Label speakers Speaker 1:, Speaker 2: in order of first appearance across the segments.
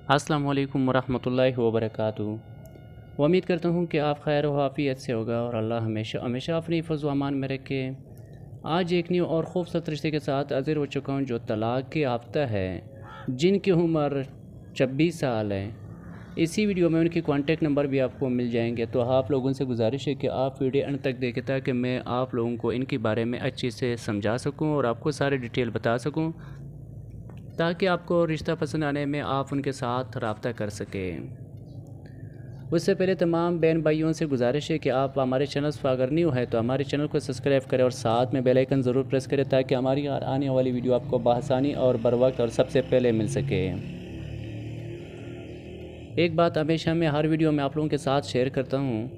Speaker 1: अस्सलाम वालेकुम वरहमतुल्लाहि वबरकातुहू। उम्मीद करता हूँ कि आप खैर व आफ़ियत से होगा और अल्लाह हमेशा हमेशा अपनी हिफ़्ज़ व अमान में रखे। आज एक न्यू और ख़ूबसूरत रिश्ते के साथ हाज़िर हो चुका हूँ जो तलाक़ के याफ्ता है, जिनकी उम्र 26 साल है। इसी वीडियो में उनकी कॉन्टेक्ट नंबर भी आपको मिल जाएंगे, तो आप लोगों से गुजारिश है कि आप वीडियो अंत तक देखें ताकि मैं आप लोगों को इनके बारे में अच्छे से समझा सकूँ और आपको सारे डिटेल बता सकूँ, ताकि आपको रिश्ता पसंद आने में आप उनके साथ रब्ता कर सकें। उससे पहले तमाम बहन भाइयों से गुजारिश है कि आप हमारे चैनल पर अगर न्यू है तो हमारे चैनल को सब्सक्राइब करें और साथ में बेल आइकन ज़रूर प्रेस करें ताकि हमारी आने वाली वीडियो आपको बआसानी और बर वक्त और सबसे पहले मिल सके। एक बात हमेशा मैं हर वीडियो में आप लोगों के साथ शेयर करता हूँ,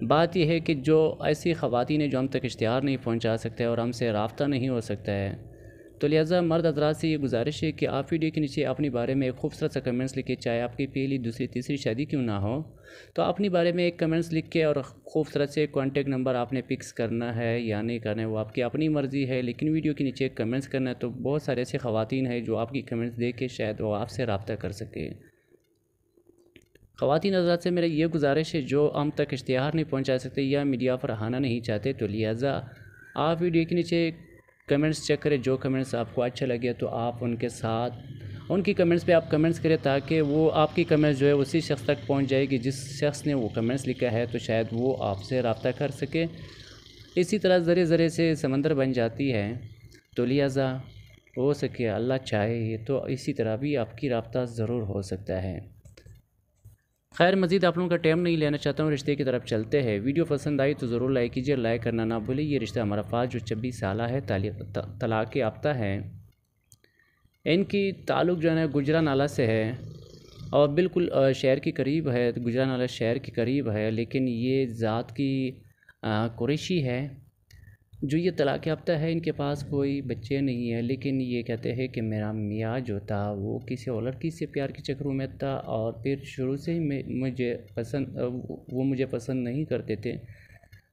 Speaker 1: बात यह है कि जो ऐसी ख़वातीन हैं जो हम तक इश्तिहार नहीं पहुँचा सकते और हमसे रब्ता नहीं हो सकता है, तो लिहाजा मर्द हज़रात से ये गुजारिश है कि आप वीडियो के नीचे अपने बारे में एक खूबसूरत सा कमेंट्स लिखे, चाहे आपकी पहली दूसरी तीसरी शादी क्यों ना हो, तो अपने बारे में एक कमेंट्स लिख के और खूबसूरत से कॉन्टेक्ट नंबर आपने फिक्स करना है या नहीं करना है वो आपकी अपनी मर्ज़ी है, लेकिन वीडियो के नीचे कमेंट्स करना है। तो बहुत सारे ऐसे ख़वातीन हैं जो आपकी कमेंट्स देख के शायद वो आपसे रब्ता कर सके। ख़वातीन हज़रात से मेरा ये गुजारिश है जो हम तक इश्तिहार नहीं पहुँचा सकते या मीडिया पर आना नहीं चाहते, तो लिहाजा आप वीडियो के नीचे कमेंट्स चेक करें, जो कमेंट्स आपको अच्छा लगे तो आप उनके साथ उनकी कमेंट्स पे आप कमेंट्स करें ताकि वो आपकी कमेंट्स जो है उसी शख्स तक पहुंच जाएगी जिस शख्स ने वो कमेंट्स लिखा है, तो शायद वो आपसे रब्ता कर सके। इसी तरह ज़रे ज़रे से समंदर बन जाती है, तो लिहाजा हो सके अल्लाह चाहे तो इसी तरह भी आपकी रब्ता ज़रूर हो सकता है। खैर मज़ीद आप लोगों का टाइम नहीं लेना चाहता हूँ, रिश्ते की तरफ चलते हैं। वीडियो पसंद आई तो ज़रूर लाइक कीजिए, लाइक करना ना भूलिए। ये रिश्ता हमारा फाज जो 26 साल है तलाक़ याफ्ता है, इनकी ताल्लुक़ जो है गुजरा नाला से है और बिल्कुल शहर के करीब है, गुजरा नाला शहर के करीब है, लेकिन ये ज़ात की कुरैशी है। जो ये तलाक़ याफ्ता है इनके पास कोई बच्चे नहीं है, लेकिन ये कहते हैं कि मेरा मियाँ जो था वो किसी और लड़की से प्यार के चक्करों में था और फिर शुरू से ही वो मुझे पसंद नहीं करते थे,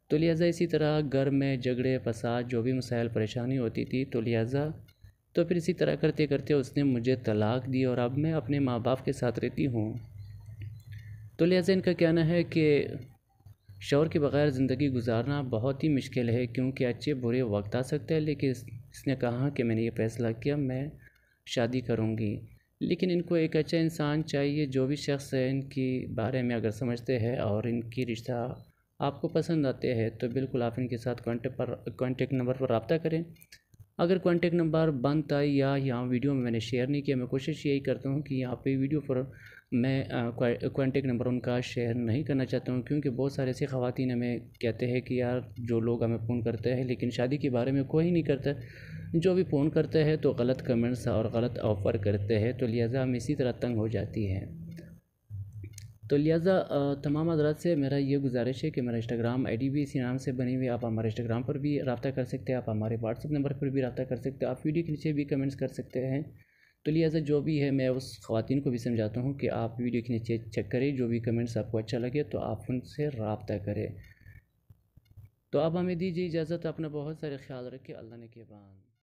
Speaker 1: तो लिहाजा इसी तरह घर में झगड़े फसाद जो भी मसाइल परेशानी होती थी, तो लिहाजा तो फिर इसी तरह करते करते उसने मुझे तलाक़ दी और अब मैं अपने माँ बाप के साथ रहती हूँ। तो लिहाजा इनका कहना है कि शौहर के बग़ैर ज़िंदगी गुजारना बहुत ही मुश्किल है, क्योंकि अच्छे बुरे वक्त आ सकते हैं, लेकिन इसने कहा कि मैंने ये फ़ैसला किया मैं शादी करूँगी। लेकिन इनको एक अच्छा इंसान चाहिए, जो भी शख्स है इनके बारे में अगर समझते हैं और इनकी रिश्ता आपको पसंद आते हैं तो बिल्कुल आप इनके साथ कॉन्टेक्ट नंबर पर रब्ता करें। अगर कॉन्टेक्ट नंबर बंद था या यहाँ वीडियो में मैंने शेयर नहीं किया, मैं कोशिश यही करता हूँ कि यहाँ पे वीडियो पर मैं कॉन्टेक्ट नंबर उनका शेयर नहीं करना चाहता हूँ, क्योंकि बहुत सारे ऐसी ख़वातीन हमें कहते हैं कि यार जो लोग हमें फ़ोन करते हैं लेकिन शादी के बारे में कोई नहीं करता, जो भी फ़ोन करते हैं तो गलत कमेंट्स और गलत ऑफ़र करते हैं, तो लिहाजा हम इसी तरह तंग हो जाती है। तो लिहाजा तमाम हज़रात से मेरा ये गुजारिश है कि मेरा इंस्टाग्राम आईडी भी इसी नाम से बनी हुई है, आप हमारे इंस्टाग्राम पर भी रब्ता कर सकते हैं, आप हमारे व्हाट्सअप नंबर पर भी रब्ता कर सकते हैं, आप वीडियो के नीचे भी कमेंट्स कर सकते हैं। तो लिहाजा जो भी है मैं उस ख़वातीन को भी समझाता हूँ कि आप वीडियो के नीचे चेक करें, जो भी कमेंट्स आपको अच्छा लगे तो आप उनसे रब्ता करें। तो आप हमें दीजिए इजाज़त, अपना बहुत सारे ख्याल रखें, अल्लाह ने के बाद।